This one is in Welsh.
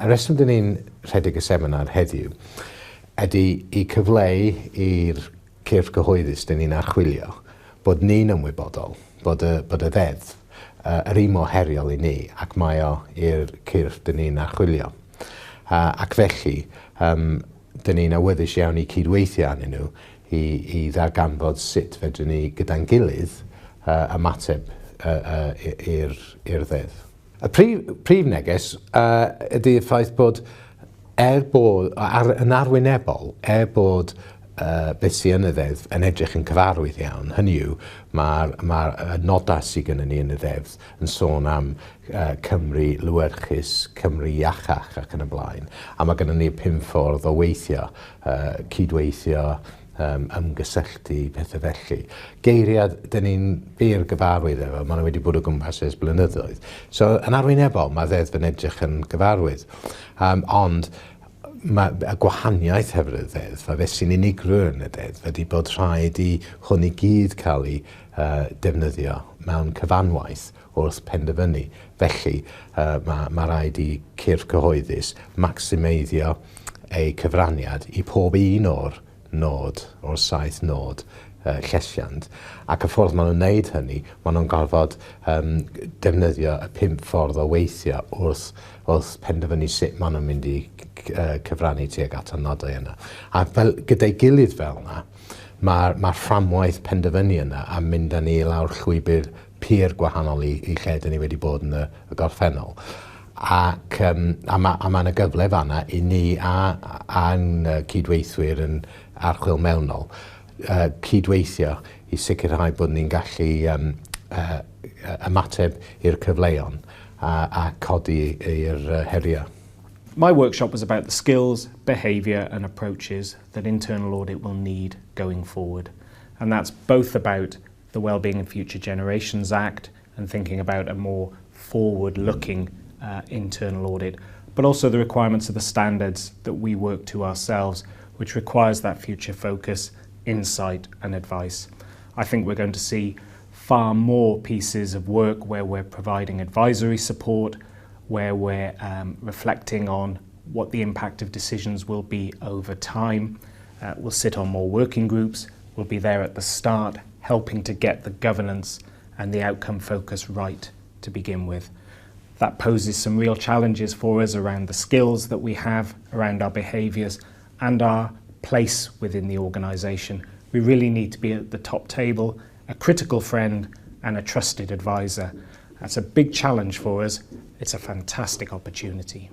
Y reswm dyn ni'n rhedeg y seminar heddiw ydy i cyfleu i'r cyrff gyhoeddus dyn ni'n archwilio bod ni'n ymwybodol bod y ddeddf yr un mor heriol i ni ac mae o i'r cyrff dyn ni'n archwilio. Ac felly, dyn ni'n awyddus iawn i cydweithio arnyn nhw i ddarganfod sut fedrwn ni gyda'n gilydd ymateb i'r ddeddf. Y prif neges ydy'r ffaith bod yn arwynebol, bod beth sy'n y ddeddf yn edrych yn cyfarwydd iawn. Hynny yw, mae'r nodau sydd gennym ni yn y ddeddf yn sôn am Cymru lywyrchus, Cymru iachach ac yn y blaen. A mae gennym ni 5 ffordd o weithio, cydweithio, ymgysylltu, pethau felly. Geiriad, dyn ni'n byr gyfarwydd efo, maen nhw wedi bod o gwmpas ers blynyddoedd. So, yn arwynebol, mae ddeddf yn edrych yn gyfarwydd. Ond, mae y gwahaniaeth hefyd y ddeddf, a beth sy'n unigryw yn y ddeddf, ydy bod rhaid i hwn i gyd cael ei defnyddio mewn cyfanwaith wrth penderfynu. Felly, mae rhaid i cyrff cyhoeddus macsimeiddio ei cyfraniad i pob un o'r 7 nod llesiant. Ac y ffordd maen nhw'n wneud hynny, maen nhw'n gorfod defnyddio y 5 ffordd o weithio wrth penderfynu sut maen nhw'n mynd i cyfrannu tuag at y nodau yna. A gyda'i gilydd fel yna, mae'r fframwaith penderfynu yna a mynd â ni lawr llwybr pur gwahanol i lle dyn ni wedi bod yn y gorffennol. Ac mae yna gyfle fanna i ni a'n cydweithwyr yn archwil mewnol cydweithio i sicrhau bod ni'n gallu ymateb i'r cyfleon a codi i'r heriau. My workshop was about the skills, behaviour and approaches that internal audit will need going forward. And that's both about the Wellbeing and Future Generations Act and thinking about a more forward-looking internal audit, but also the requirements of the standards that we work to ourselves, which requires that future focus, insight and advice. I think we're going to see far more pieces of work where we're providing advisory support, where we're reflecting on what the impact of decisions will be over time. We'll sit on more working groups, we'll be there at the start, helping to get the governance and the outcome focus right to begin with. That poses some real challenges for us around the skills that we have, around our behaviours and our place within the organisation. We really need to be at the top table, a critical friend and a trusted advisor. That's a big challenge for us. It's a fantastic opportunity.